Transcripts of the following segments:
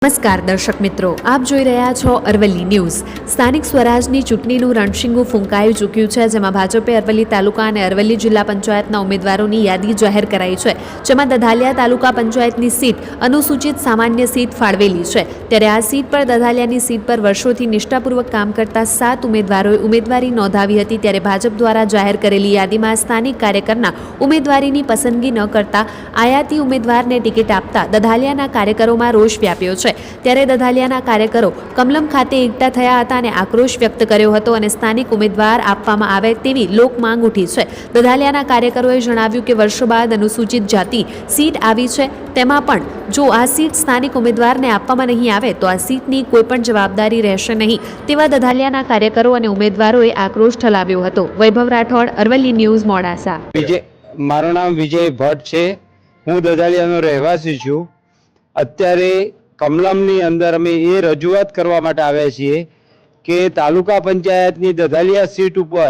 નમસ્કાર દર્શક મિત્રો, આપ જોઈ રહ્યા છો અરવલ્લી ન્યૂઝ। સ્થાનિક સ્વરાજની ચૂંટણીનું રણશીંગું ફૂંકાઈ ચૂક્યું છે, જેમાં ભાજપે અરવલ્લી તાલુકા અને અરવલ્લી જિલ્લા પંચાયતના ઉમેદવારોની યાદી જાહેર કરાઈ છે, જેમાં દધાલિયા તાલુકા પંચાયતની સીટ અનુસૂચિત સામાન્ય સીટ ફાળવેલી છે। ત્યારે આ સીટ પર દધાલિયાની સીટ પર વર્ષોથી નિષ્ઠાપૂર્વક કામ કરતા 7 ઉમેદવારોએ ઉમેદવારી નોંધાવી હતી। ત્યારે ભાજપ દ્વારા જાહેર કરેલી યાદીમાં સ્થાનિક કાર્યકરના ઉમેદવારીની પસંદગી ન કરતા આયાતી ઉમેદવારને ટિકિટ આપતા દધાલિયાના કાર્યકરોમાં રોષ વ્યાપ્યો છે। ત્યારે દધાલિયાના કાર્યકરો કમલમ ખાતે એકઠા થયા હતા અને આક્રોશ વ્યક્ત કર્યો હતો અને સ્થાનિક ઉમેદવાર આપવામાં આવે તેવી લોક માંગ ઉઠી છે। દધાલિયાના કાર્યકરોએ જણાવ્યું કે વર્ષો બાદ અનુસૂચિત જાતિ સીટ આવી છે, તેમાં પણ જો આ સીટ સ્થાનિક ઉમેદવારને આપવામાં નહીં આવે તો આ સીટની કોઈ પણ જવાબદારી રહેશે નહીં તેવા દધાલિયાના કાર્યકરો અને ઉમેદવારોએ આક્રોશ ઠલાવ્યો હતો। વૈભવ રાઠોડ, અરવલ્લી ન્યૂઝ, મોડાસા। મારું નામ વિજય ભટ્ટ છે। હું દધાલિયાનો રહેવાસી છું। અત્યારે કમલમની અંદર અમે એ રજૂઆત કરવા માટે આવ્યા છીએ કે તાલુકા પંચાયતની દધાલિયા સીટ ઉપર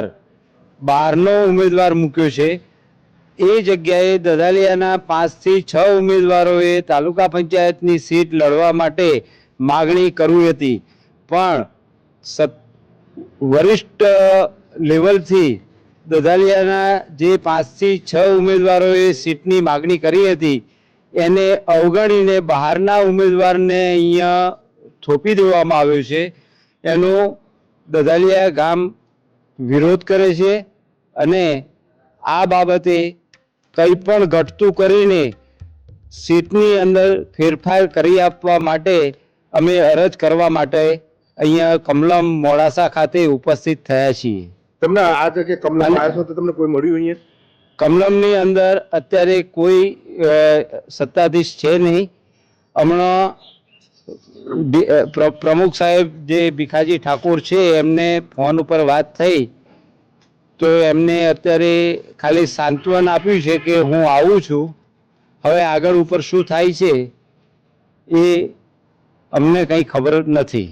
બહારનો ઉમેદવાર મૂક્યો છે। એ જગ્યાએ દધાલિયાના 5 થી 6 ઉમેદવારોએ તાલુકા પંચાયતની સીટ લડવા માટે માગણી કરવી હતી, પણ વરિષ્ઠ લેવલથી દધાલિયાના જે 5 થી 6 ઉમેદવારોએ સીટની માગણી કરી હતી એને અવગણીને બહારના ઉમેદવારને અહીંયા થોપી દેવામાં આવ્યો છે। એનો દધાલિયા ગામ વિરોધ કરે છે અને આ બાબતે કંઈ પણ ઘટતું કરીને સીટની અંદર ફેરફાર કરી આપવા માટે અમે અરજ કરવા માટે અહીંયા કમલમ મોડાસા ખાતે ઉપસ્થિત થયા છીએ। તમને આ જગ્યાએ કમલમ આવ્યા છો તો તમને કોઈ મળ્યું અહીંયા? કમલમની અંદર અત્યારે કોઈ સત્તાધીશ છે નહીં। હમણાં પ્રમુખ સાહેબ જે ભીખાજી ઠાકોર છે એમને ફોન ઉપર વાત થઈ તો એમને અત્યારે ખાલી સાંત્વન આપ્યું છે કે હું આવું છું। હવે આગળ ઉપર શું થાય છે એ અમને કંઈ ખબર નથી।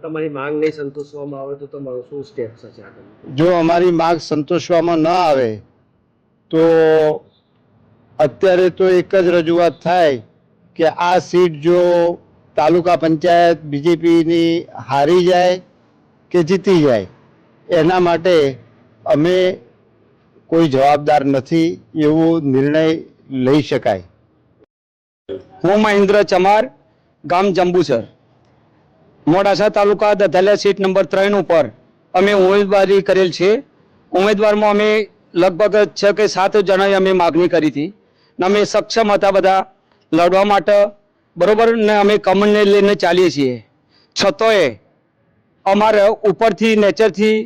તમારી માંગ નહીં સંતોષવામાં આવે તો તમારો શું સ્ટેપ થશે આગળ? જો અમારી માંગ સંતોષવામાં ન આવે તો અત્યારે તો એક જ રજૂઆત થાય કે આ સીટ જો તાલુકા પંચાયત બીજેપીની હારી જાય કે જીતી જાય એના માટે અમે કોઈ જવાબદાર નથી એવો નિર્ણય લઈ શકાય। હું મહેન્દ્ર ચમાર, ગામ જંબુસર, મોડાસા તાલુકા દધાલિયા સીટ નંબર 3 ઉપર અમે ઉમેદવારી કરેલ છે। ઉમેદવારમાં અમે લગભગ 6 કે 7 જણાએ અમે માગણી કરી હતી ને અમે સક્ષમ હતા બધા લડવા માટે, બરોબર ને અમે કમળને લઈને ચાલીએ છીએ। છતાંય અમારે ઉપરથી નેચરથી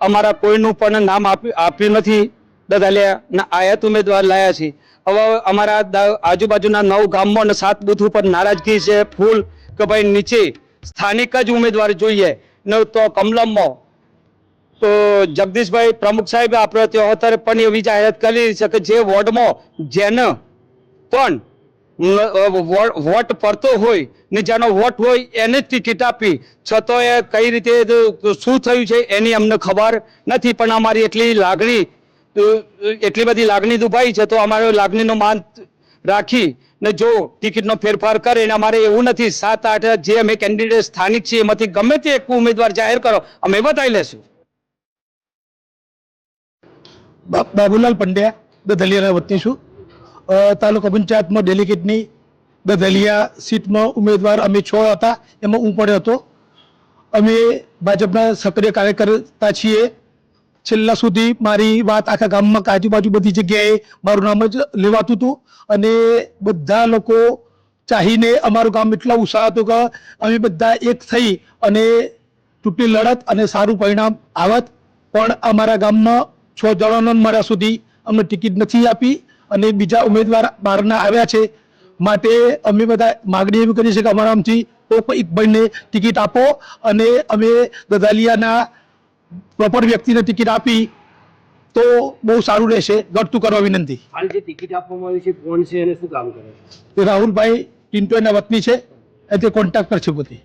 અમારા કોઈનું પણ નામ આપ્યું નથી। દધાલિયા ના આયાત ઉમેદવાર લાયા છે। હવે અમારા આજુબાજુના 9 ગામમાં અને 7 બૂથ ઉપર નારાજગી છે ફૂલ કે ભાઈ નીચે સ્થાનિક જ ઉમેદવાર જોઈએ ને। તો કમલમમાં તો જગદીશભાઈ પ્રમુખ સાહેબ આપણે 73 પણ એવી જાહેરાત કરી છે કે જે વોર્ડમાં જેને પણ વોટ પડતો હોય ને જેનો વોટ હોય એને જ ટિકિટ આપી, છતાંય કઈ રીતે શું થયું છે એની અમને ખબર નથી। પણ અમારી એટલી બધી લાગણી દુભાઈ છે તો અમારે લાગણીનો માન રાખી ને જો ટિકિટનો ફેરફાર કરે ને અમારે એવું નથી 7-8 જે અમે કેન્ડિડેટ સ્થાનિક છીએ એમાંથી ગમે તે એક ઉમેદવાર જાહેર કરો અમે બતાવી લેશું। બાબુલાલ પંડ્યા, દધાલિયાના વતની છું। તાલુકા પંચાયતમાં ડેલિગેટની દધાલિયા સીટમાં ઉમેદવાર અમે 6 હતા, એમાં હું પણ હતો। અમે ભાજપના સક્રિય કાર્યકર્તા છીએ। છેલ્લા સુધી મારી વાત આખા ગામમાં આજુબાજુ બધી જગ્યાએ મારું નામ જ લેવાતું હતું અને બધા લોકો ચાહીને અમારું ગામ એટલા ઉત્સાહ હતો કે અમે બધા એક થઈ અને ચૂંટણી લડત અને સારું પરિણામ આવત। પણ અમારા ગામમાં 6 જણાનો મારા સુધી અમને ટિકિટ નથી આપી અને બીજા ઉમેદવાર બહારના આવ્યા છે। માટે અમે બધા માગણી એવી કરી છે કે અમારા આમથી એક ભાઈને ટિકિટ આપો અને અમે દધાલિયાના પ્રોપર વ્યક્તિને ટિકિટ આપી તો બહુ સારું રહેશે। ઘટતું કરવા વિનંતી। હાલ જે ટિકિટ આપવામાં આવી છે કોણ છે અને શું કામ કરે છે? રાહુલભાઈ ટિન્ટોના વતની છે, તે કોન્ટ્રાક્ટર છે પોતે।